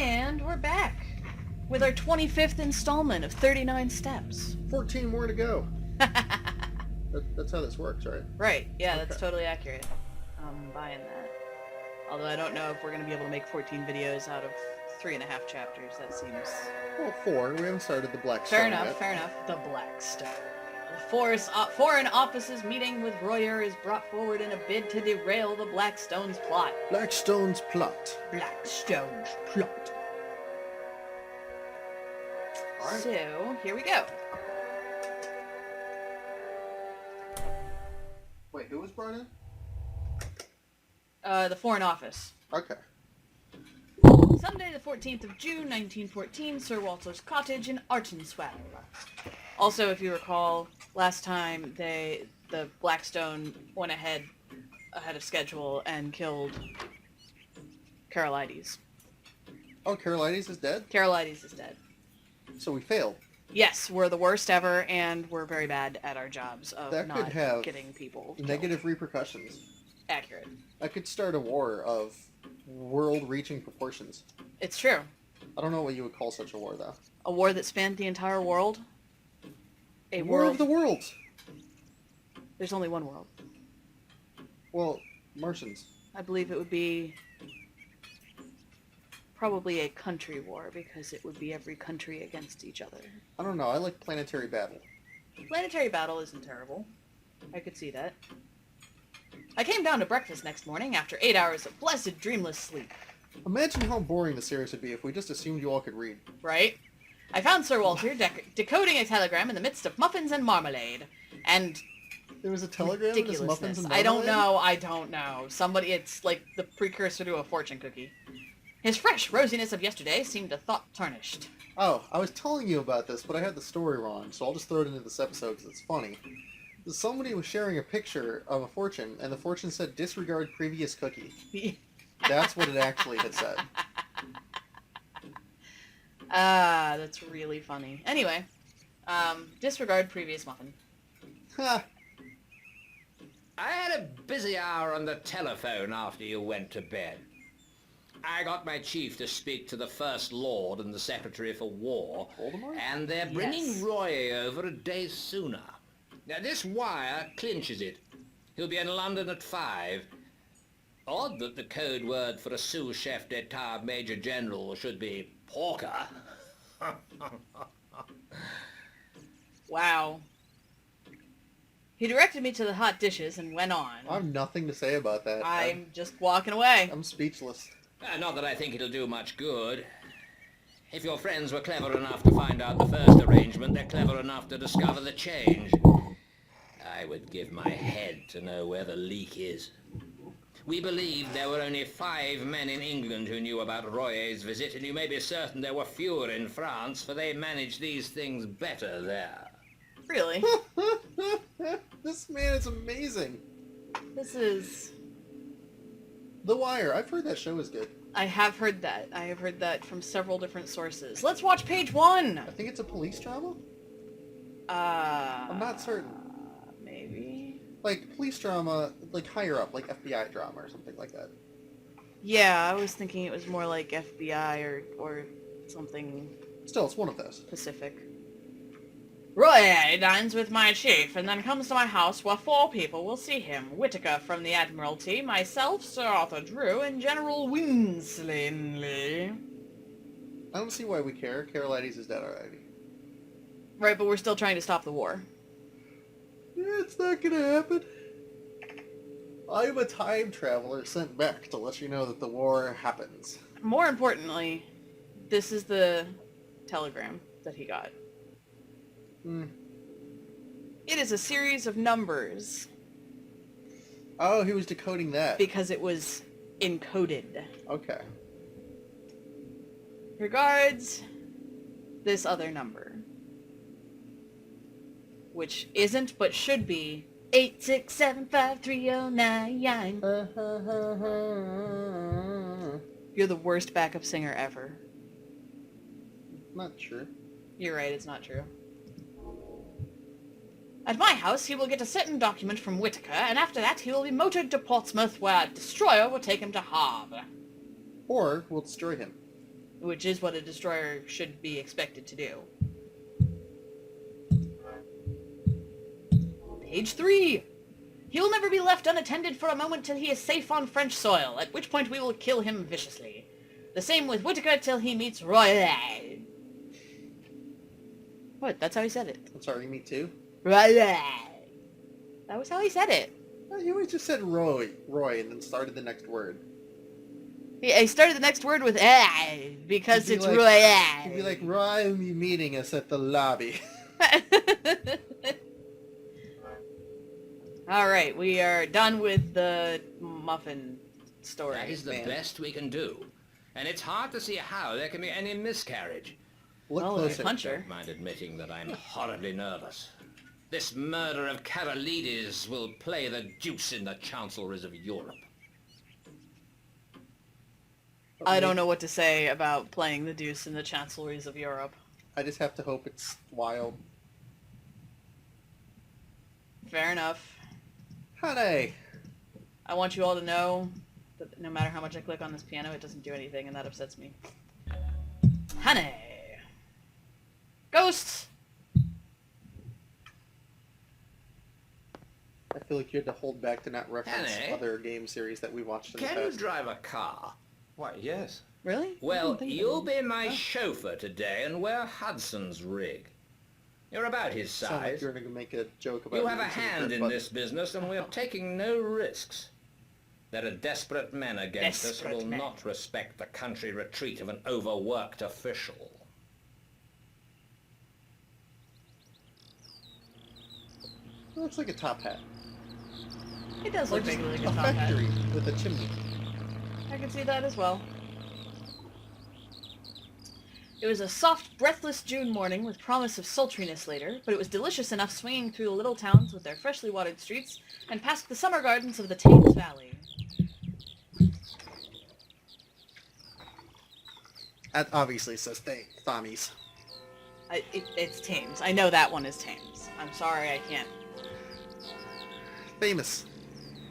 And we're back with our 25th installment of 39 Steps. 14 more to go. That's how this works, right? Right, yeah, Okay. that's totally accurate. I'm buying that. Although I don't know if we're going to be able to make 14 videos out of 3.5 chapters. That seems... Well, 4. We haven't started the Black Fair Stone enough, yet. fair enough. The Blackstone. Foreign offices meeting with Royer is brought forward in a bid to derail the Blackstone's plot. Blackstone's plot. Blackstone's plot. All right. So, here we go. Wait, who was brought in? The Foreign Office. Okay. Sunday, the 14th of June, 1914, Sir Walter's cottage in Artenswell. Also, if you recall, last time the Blackstone went ahead of schedule and killed Carolides. Oh, Carolides is dead? Carolides is dead. So we failed. Yes, we're the worst ever, and we're very bad at our jobs of That could not have getting people killed. Negative repercussions. Accurate. That could start a war of world-reaching proportions. It's true. I don't know what you would call such a war, though. A war that spanned the entire world. A War world... of the worlds! There's only one world. Well, Martians. I believe it would be probably a country war, because it would be every country against each other. I don't know, I like planetary battle. Planetary battle isn't terrible. I could see that. I came down to breakfast next morning after 8 hours of blessed dreamless sleep. Imagine how boring the series would be if we just assumed you all could read. Right? I found Sir Walter decoding a telegram in the midst of muffins and marmalade. And There was a telegram with his muffins and I don't marmalade? know, I don't know. It's like the precursor to a fortune cookie. His fresh rosiness of yesterday seemed a thought tarnished. Oh, I was telling you about this, but I had the story wrong, so I'll just throw it into this episode because it's funny. Somebody was sharing a picture of a fortune, and the fortune said, disregard previous cookie. That's what it actually had said. Ah, that's really funny. Anyway, disregard previous muffin. Ha! I had a busy hour on the telephone after you went to bed. I got my chief to speak to the First Lord and the Secretary for War, Voldemort? and they're bringing Yes. Roy over a day sooner. Now, this wire clinches it. He'll be in London at 5. Odd that the code word for a sous chef d'etat major general should be porker. Wow. He directed me to the hot dishes and went on. I have nothing to say about that. I'm just walking away. I'm speechless. Not that I think it'll do much good. If your friends were clever enough to find out the first arrangement, they're clever enough to discover the change. I would give my head to know where the leak is. We believed there were only 5 men in England who knew about Royer's visit, and you may be certain there were fewer in France, for they manage these things better there. Really? This man is amazing. This is... The Wire. I've heard that show is good. I have heard that. I have heard that from several different sources. Let's watch page 1! I think it's a police drama? I'm I'm not certain. Maybe? Like, police drama, like higher up, like FBI drama or something like that. Yeah, I was thinking it was more like FBI or something Still, it's one of those. Pacific. Roy dines with my chief and then comes to my house where 4 people will see him. Whittaker from the Admiralty, myself, Sir Arthur Drew, and General Winsley. I don't see why we care. Carolides is dead already. Right, but we're still trying to stop the war. It's not gonna happen. I'm a time traveler sent back to let you know that the war happens. More importantly, this is the telegram that he got. Hmm. It is a series of numbers Oh, he was decoding that. because it was encoded. Okay. Regards, this other number. Which isn't, but should be, 8675309. You're the worst backup singer ever. Not true. You're right, it's not true. At my house, he will get a certain document from Whittaker, and after that he will be motored to Portsmouth, where a destroyer will take him to Havre. Or we'll destroy him. which is what a destroyer should be expected to do. Page 3. He will never be left unattended for a moment till he is safe on French soil, at which point we will kill him viciously. The same with Whittaker till he meets Roy. What? That's how he said it. I'm sorry, me too? Roy. That was how he said it. You always just said Roy, and then started the next word. He started the next word with because You'd it's be Roy. You'd be like, Roy will be meeting us at the lobby. Alright, we are done with the muffin story. That is the Man. best we can do. And it's hard to see how there can be any miscarriage. Look Well, closer. puncher. Don't mind admitting that I'm horribly nervous. This murder of Karolides will play the deuce in the chancelleries of Europe. I don't know what to say about playing the deuce in the chancelleries of Europe. I just have to hope it's wild. Fair enough. Honey! I want you all to know that no matter how much I click on this piano, it doesn't do anything, and that upsets me. Honey! Ghosts! I feel like you had to hold back to not reference Honey? other game series that we watched in the Can you past. drive a car? Why, yes. Really? I Well, didn't think you'll of it. be my chauffeur today and wear Hudson's rig. You're about his Sound like size. you were going to make a joke about You have a using the hand third in button. this business and we're taking no risks. There are desperate men against us who Desperate will men. not respect the country retreat of an overworked official. It looks like a top hat. It does Or look just vaguely like a a top hat. factory with a chimney. I can see that as well. It was a soft, breathless June morning with promise of sultriness later, but it was delicious enough swinging through the little towns with their freshly watered streets and past the summer gardens of the Thames Valley. That obviously says Thommies. It's Thames. I know that one is Thames. I'm sorry I can't. Famous.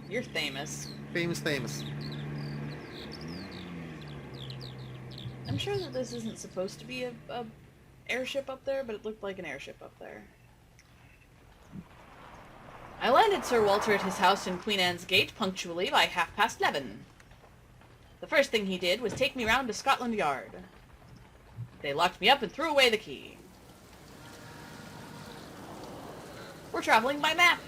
You're famous. Famous. I'm sure that this isn't supposed to be a airship up there, but it looked like an airship up there. I landed Sir Walter at his house in Queen Anne's Gate punctually by 11:30. The first thing he did was take me round to Scotland Yard. They locked me up and threw away the key. We're traveling by map.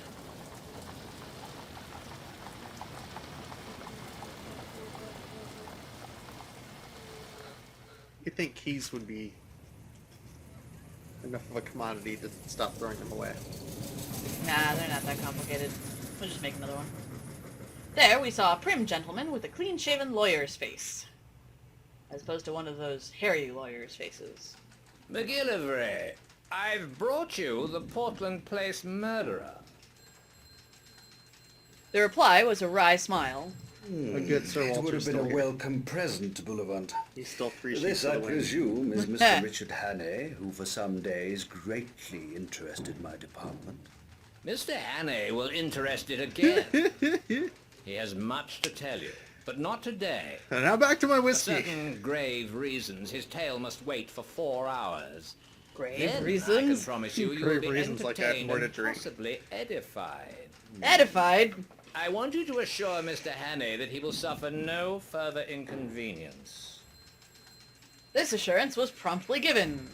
You'd think keys would be enough of a commodity to stop throwing them away. Nah, they're not that complicated. We'll just make another one. There we saw a prim gentleman with a clean-shaven lawyer's face. As opposed to one of those hairy lawyer's faces. McGillivray, I've brought you the Portland Place murderer. The reply was a wry smile. A good Sir It would Walter have been still a here. welcome present, Bullivant. He's still 3 sheets This, to I the wind. presume, is Mr. Richard Hannay, who for some days greatly interested my department. Mr. Hannay will interest it again. He has much to tell you, but not today. And now back to my For whiskey. certain grave reasons, his tale must wait for 4 hours. Grave Then I can reasons? promise you, you will Grave be reasons like I have entertained more to and drink. possibly edified. Edified? I want you to assure Mr. Hannay that he will suffer no further inconvenience. This assurance was promptly given.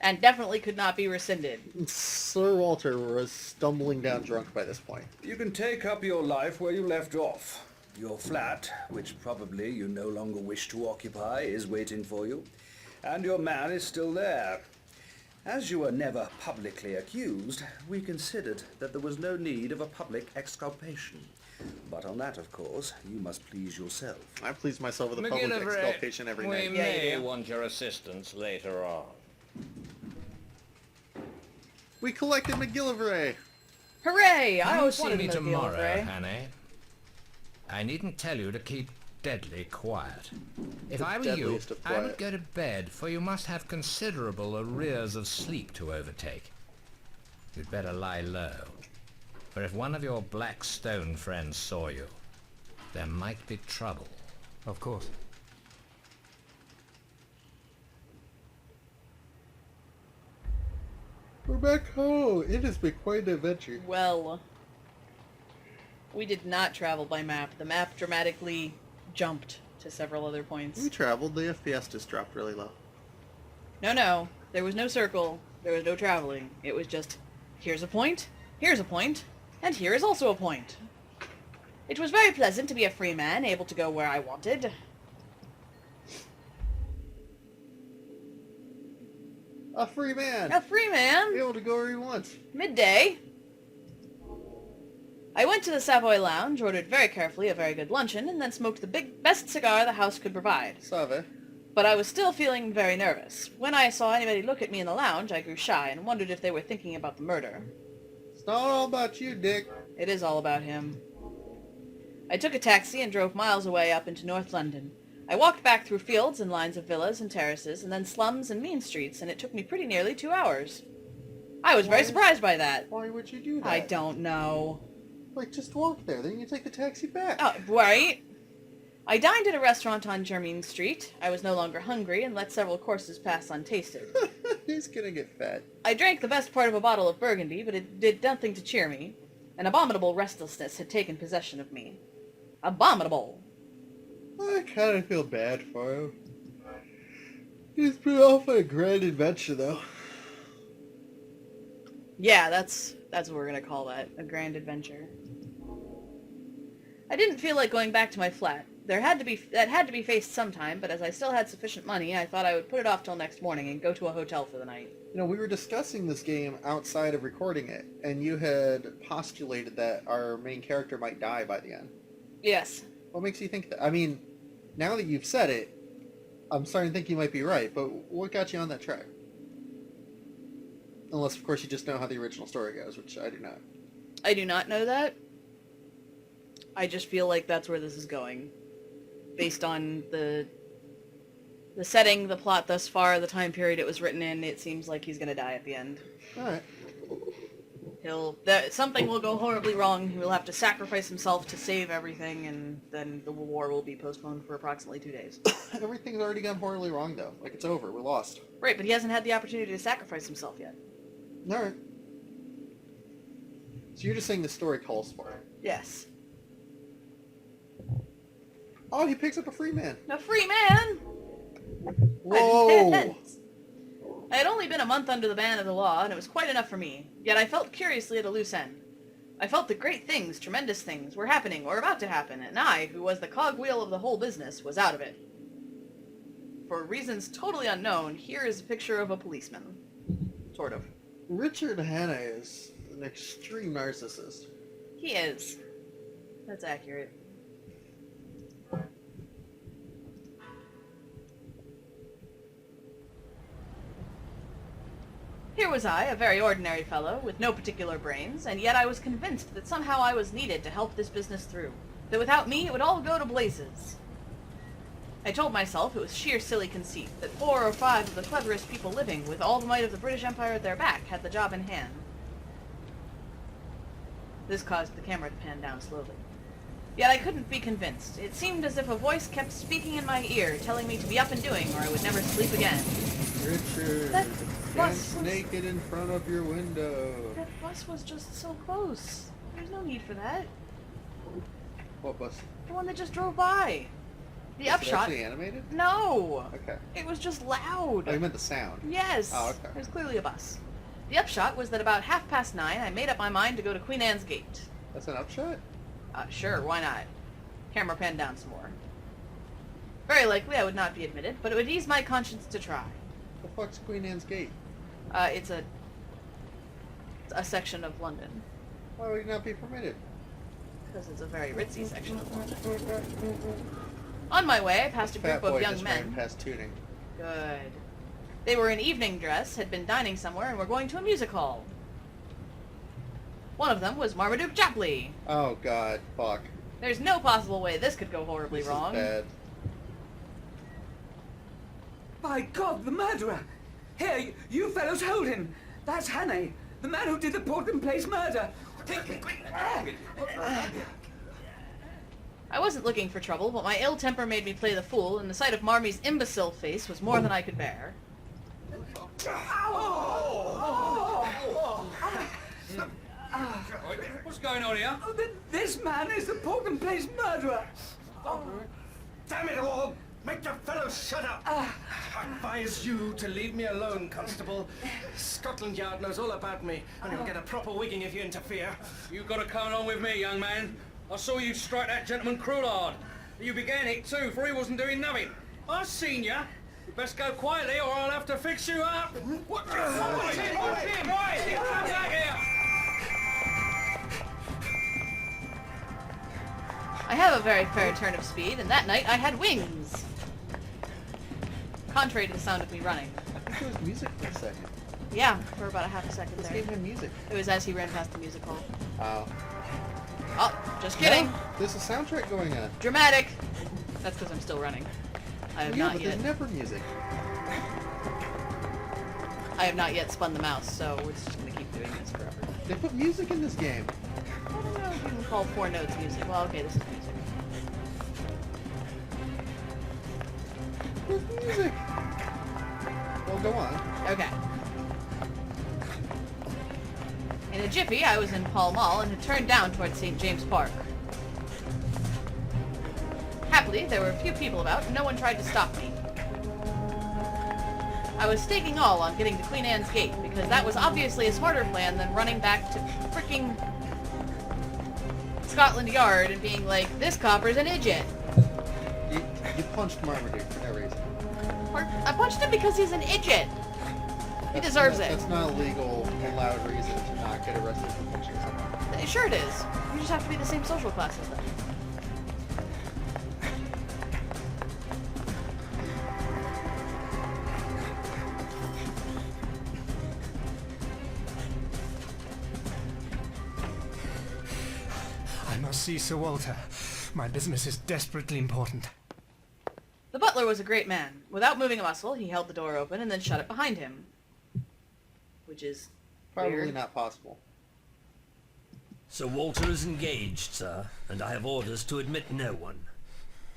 And definitely could not be rescinded. Sir Walter was stumbling down drunk by this point. You can take up your life where you left off. Your flat, which probably you no longer wish to occupy, is waiting for you. And your man is still there. As you were never publicly accused, we considered that there was no need of a public exculpation. But on that, of course, you must please yourself. I please myself with a public McGillivray, exculpation every we night. Yeah, may you do. want your assistance later on. We collected McGillivray! Hooray! I Come always see wanted me to know tomorrow, Gilvray. Hannay. I needn't tell you to keep deadly quiet. If The I were you, deadliest of I would quiet. go to bed, for you must have considerable arrears of sleep to overtake. You'd better lie low, for if one of your Black Stone friends saw you, there might be trouble. Of course. back home. It has been quite an adventure. Well, we did not travel by map. The map dramatically jumped to several other points. We traveled. The FPS just dropped really low. No. There was no circle. There was no traveling. It was just, here's a point, and here is also a point. It was very pleasant to be a free man, able to go where I wanted. A free man. A free man? Able to go where he wants. Midday. I went to the Savoy Lounge, ordered very carefully a very good luncheon, and then smoked the best cigar the house could provide. Save. But I was still feeling very nervous. When I saw anybody look at me in the lounge, I grew shy and wondered if they were thinking about the murder. It's not all about you, Dick. It is all about him. I took a taxi and drove miles away up into North London. I walked back through fields and lines of villas and terraces, and then slums and mean streets, and it took me pretty nearly 2 hours. I was very surprised by that. Why would you do that? I don't know. Like, just walk there, then you take the taxi back. Oh, right? I dined at a restaurant on Jermyn Street. I was no longer hungry and let several courses pass untasted. He's gonna get fat. I drank the best part of a bottle of Burgundy, but it did nothing to cheer me. An abominable restlessness had taken possession of me. Abominable! I kind of feel bad for him. He's been off on a grand adventure, though. Yeah, that's what we're gonna call that. A grand adventure. I didn't feel like going back to my flat. That had to be faced sometime, but as I still had sufficient money, I thought I would put it off till next morning and go to a hotel for the night. You know, we were discussing this game outside of recording it, and you had postulated that our main character might die by the end. Yes. What makes you think that? I mean, now that you've said it, I'm starting to think you might be right, but what got you on that track? Unless, of course, you just know how the original story goes, which I do not. I do not know that. I just feel like that's where this is going. Based on the setting, the plot thus far, the time period it was written in, it seems like he's going to die at the end. Alright. Something will go horribly wrong. He will have to sacrifice himself to save everything, and then the war will be postponed for approximately 2 days. Everything's already gone horribly wrong, though. Like, it's over. We're lost. Right, but he hasn't had the opportunity to sacrifice himself yet. Alright. So you're just saying the story calls for it. Yes. Oh, he picks up a free man. A free man! Whoa! I had only been a month under the ban of the law, and it was quite enough for me. Yet I felt curiously at a loose end. I felt that great things, tremendous things, were happening or about to happen, and I, who was the cogwheel of the whole business, was out of it. For reasons totally unknown, here is a picture of a policeman. Sort of. Richard Hanna is an extreme narcissist. He is. That's accurate. Here was I, a very ordinary fellow, with no particular brains, and yet I was convinced that somehow I was needed to help this business through. That without me, it would all go to blazes. I told myself it was sheer silly conceit, that 4 or 5 of the cleverest people living, with all the might of the British Empire at their back, had the job in hand. This caused the camera to pan down slowly. Yet I couldn't be convinced. It seemed as if a voice kept speaking in my ear, telling me to be up and doing, or I would never sleep again. Richard, That dance bus was... naked in front of your window. That bus was just so close. There's no need for that. What bus? The one that just drove by. The Was it upshot... actually animated? No! Okay. It was just loud. Oh, you meant the sound. Yes. Oh, okay. It was clearly a bus. The upshot was that about 9:30 I made up my mind to go to Queen Anne's Gate. That's an upshot? Sure, why not? Camera panned down some more. Very likely I would not be admitted, but it would ease my conscience to try. The fuck's Queen Anne's Gate? It's a section of London. Why would you not be permitted? Because it's a very ritzy section of London. On my way, I passed a group of young men. Past tuning. Good. They were in evening dress, had been dining somewhere, and were going to a music hall. One of them was Marmaduke Jopley. Oh god, fuck. There's no possible way this could go horribly This wrong. is bad. By God, the murderer! Here, you fellows hold him! That's Hannay, the man who did the Portland Place murder! I wasn't looking for trouble, but my ill temper made me play the fool, and the sight of Marmy's imbecile face was more than I could bear. going on here? Oh, this man is the Portland Place murderer. Damn it all! Make your fellows shut up! I advise you to leave me alone, Constable. Scotland Yard knows all about me, and you'll get a proper wigging if you interfere. You got to come on with me, young man. I saw you strike that gentleman cruel hard. You began it too, for he wasn't doing nothing. I seen ya. You best go quietly, or I'll have to fix you up. What? What's him? What's him? Right, come back here. I have a very fair turn of speed, and that night I had wings. Contrary to the sound of me running. I think there was music for a second. Yeah, for about a half a second This there. gave him music. It was as he ran past the music hall. Oh. Oh, just kidding. No, there's a soundtrack going on. Dramatic. That's because I'm still running. I have Yeah, not but yet. there's never music. I have not yet spun the mouse, so we're just gonna keep doing this forever. They put music in this game. I don't know if you can call 4 notes music. Well, okay, this is music. There's music. Well, go on. Okay. In a jiffy, I was in Pall Mall and had turned down towards St. James Park. Happily, there were a few people about, and no one tried to stop me. I was staking all on getting to Queen Anne's Gate, because that was obviously a smarter plan than running back to fricking Scotland Yard and being like, this copper's an idiot. You punched Marmaduke for no reason. I punched him because he's an idiot. He deserves it. That's not a legal, allowed reason to not get arrested for punching someone. Sure it is. You just have to be the same social class as them. I must see Sir Walter. My business is desperately important. The butler was a great man. Without moving a muscle, he held the door open and then shut it behind him. Which is Probably weird. not possible. Sir Walter is engaged, sir, and I have orders to admit no one.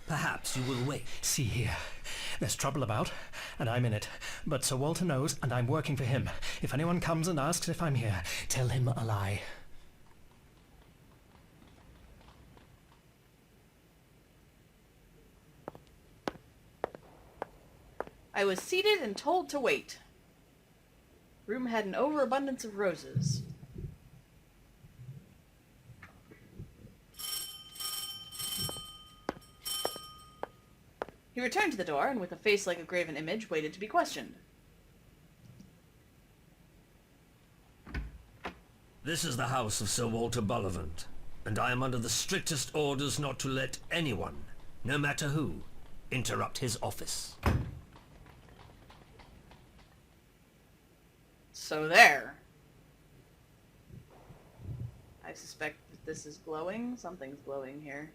Perhaps you will wait. See here. There's trouble about, and I'm in it. But Sir Walter knows, and I'm working for him. If anyone comes and asks if I'm here, tell him a lie. I was seated and told to wait. Room had an overabundance of roses. He returned to the door, and with a face like a graven image, waited to be questioned. This is the house of Sir Walter Bullivant, and I am under the strictest orders not to let anyone, no matter who, interrupt his office. So there. I suspect that this is glowing. Something's glowing here.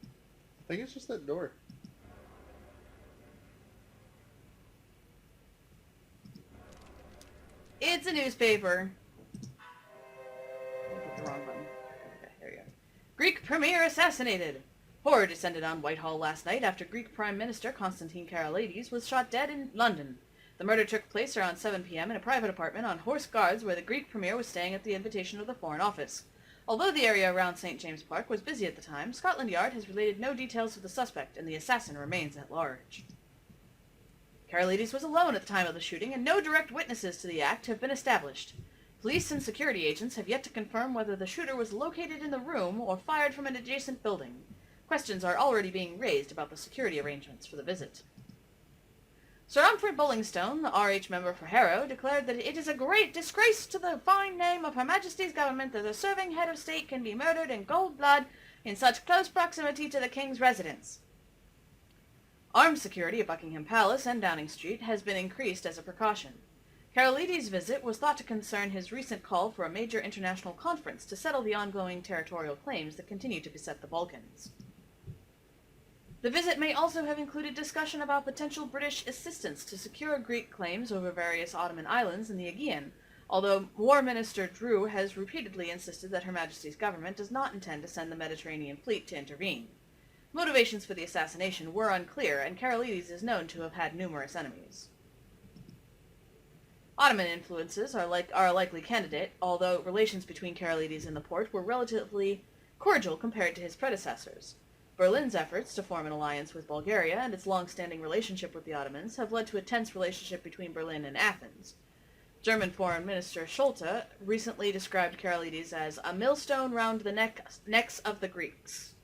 I think it's just that door. It's a newspaper. I hit the wrong button. Okay, there you go. Greek premier assassinated. Horror descended on Whitehall last night after Greek Prime Minister Konstantin Karalaides was shot dead in London. The murder took place around 7 p.m. in a private apartment on Horse Guards where the Greek premier was staying at the invitation of the Foreign Office. Although the area around St. James Park was busy at the time, Scotland Yard has related no details of the suspect and the assassin remains at large. Karalaides was alone at the time of the shooting, and no direct witnesses to the act have been established. Police and security agents have yet to confirm whether the shooter was located in the room or fired from an adjacent building. Questions are already being raised about the security arrangements for the visit. Sir Humphrey Bullingstone, the RH member for Harrow, declared that it is a great disgrace to the fine name of Her Majesty's government that a serving head of state can be murdered in cold blood in such close proximity to the King's residence. Armed security at Buckingham Palace and Downing Street has been increased as a precaution. Karalaides' visit was thought to concern his recent call for a major international conference to settle the ongoing territorial claims that continue to beset the Balkans. The visit may also have included discussion about potential British assistance to secure Greek claims over various Ottoman islands in the Aegean, although War Minister Drew has repeatedly insisted that Her Majesty's government does not intend to send the Mediterranean fleet to intervene. Motivations for the assassination were unclear, and Karalaides is known to have had numerous enemies. Ottoman influences are a likely candidate, although relations between Karolides and the Porte were relatively cordial compared to his predecessors. Berlin's efforts to form an alliance with Bulgaria and its long-standing relationship with the Ottomans have led to a tense relationship between Berlin and Athens. German Foreign Minister Schulte recently described Karolides as a millstone round the necks of the Greeks.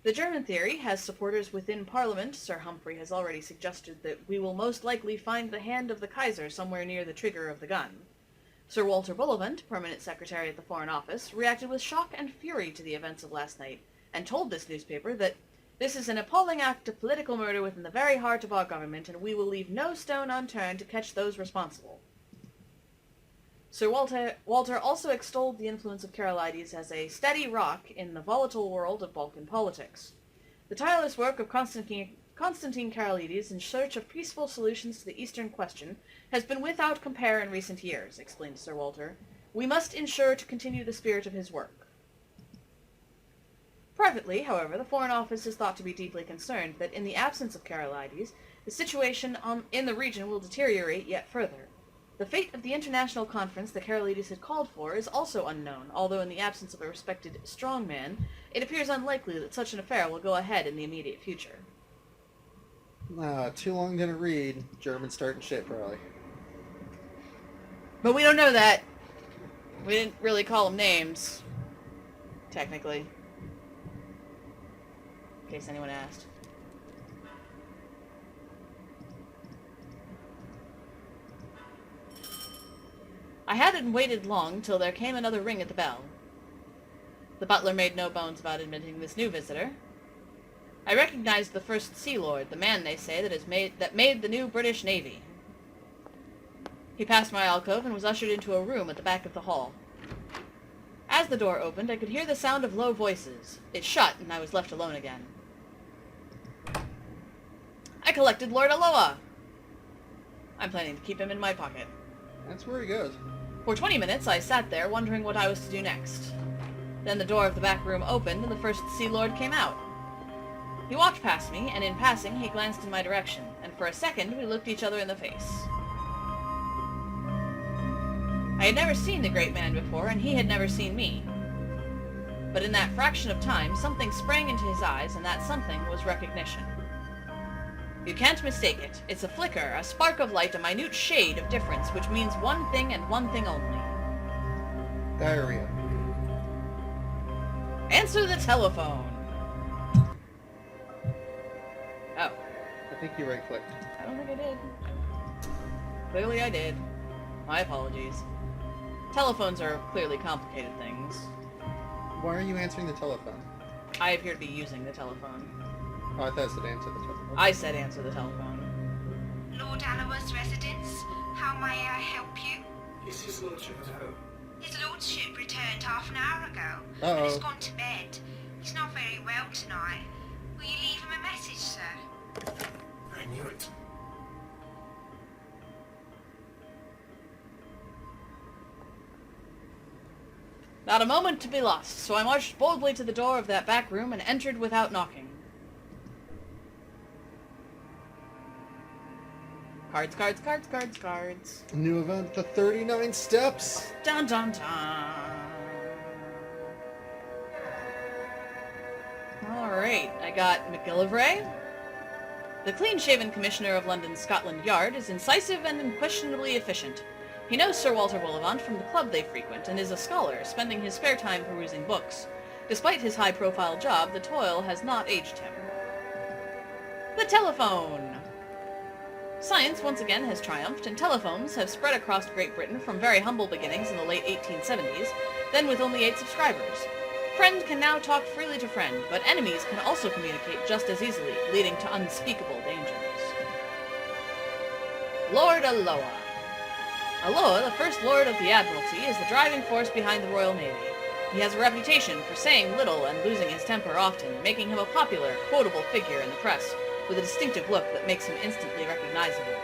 The German theory has supporters within Parliament. Sir Humphrey has already suggested that we will most likely find the hand of the Kaiser somewhere near the trigger of the gun. Sir Walter Bullivant, permanent secretary at the Foreign Office, reacted with shock and fury to the events of last night, and told this newspaper that this is an appalling act of political murder within the very heart of our government, and we will leave no stone unturned to catch those responsible. Sir Walter also extolled the influence of Karolides as a steady rock in the volatile world of Balkan politics. The tireless work of Constantine Karolides in search of peaceful solutions to the Eastern question has been without compare in recent years, explained Sir Walter. We must ensure to continue the spirit of his work. Privately, however, the Foreign Office is thought to be deeply concerned that in the absence of Karolides, the situation in the region will deteriorate yet further. The fate of the international conference that Karolides had called for is also unknown, although in the absence of a respected strongman, it appears unlikely that such an affair will go ahead in the immediate future. Too long didn't read. German's starting shit, probably. But we don't know that. We didn't really call them names, technically. In case anyone asked. I hadn't waited long till there came another ring at the bell. The butler made no bones about admitting this new visitor. I recognized the First Sea Lord, the man, they say, that made the new British Navy. He passed my alcove and was ushered into a room at the back of the hall. As the door opened, I could hear the sound of low voices. It shut, and I was left alone again. I collected Lord Aloha! I'm planning to keep him in my pocket. That's where he goes. For 20 minutes, I sat there, wondering what I was to do next. Then the door of the back room opened, and the First Sea Lord came out. He walked past me, and in passing, he glanced in my direction, and for a second, we looked each other in the face. I had never seen the great man before, and he had never seen me. But in that fraction of time, something sprang into his eyes, and that something was recognition. You can't mistake it. It's a flicker, a spark of light, a minute shade of difference, which means one thing and one thing only. Diarrhea. Answer the telephone! Oh. I think you right-clicked. I don't think I did. Clearly I did. My apologies. Telephones are clearly complicated things. Why are you answering the telephone? I appear to be using the telephone. Oh, I thought it said answer the telephone. I said answer the telephone. Lord Aloha's residence. How may I help you? Is his lordship at home? His lordship returned half an hour ago, Uh-oh. and has gone to bed. He's not very well tonight. Will you leave him a message, sir? I knew it. Not a moment to be lost, so I marched boldly to the door of that back room and entered without knocking. Cards, cards, cards, cards, cards. New event, the 39 steps. Dun dun dun. Alright, I got MacGillivray. The clean-shaven commissioner of London's Scotland Yard is incisive and unquestionably efficient. He knows Sir Walter Bullivant from the club they frequent and is a scholar, spending his spare time perusing books. Despite his high-profile job, the toil has not aged him. The telephone! Science once again has triumphed, and telephones have spread across Great Britain from very humble beginnings in the late 1870s, then with only 8 subscribers. Friend can now talk freely to friend, but enemies can also communicate just as easily, leading to unspeakable dangers. Lord Aloha. Aloha, the First Lord of the Admiralty, is the driving force behind the Royal Navy. He has a reputation for saying little and losing his temper often, making him a popular, quotable figure in the press, with a distinctive look that makes him instantly recognizable.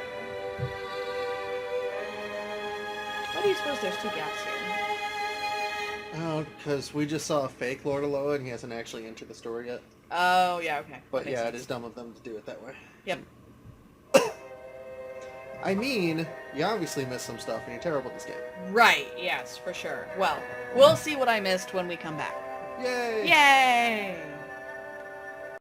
Why do you suppose there's 2 gaps here? Oh, because we just saw a fake Lord Aloha and he hasn't actually entered the story yet. Oh, yeah, okay. But Makes yeah, sense. it is dumb of them to do it that way. Yep. I mean, you obviously missed some stuff and you're terrible at this game. Right, yes, for sure. Well, we'll see what I missed when we come back. Yay! Yay!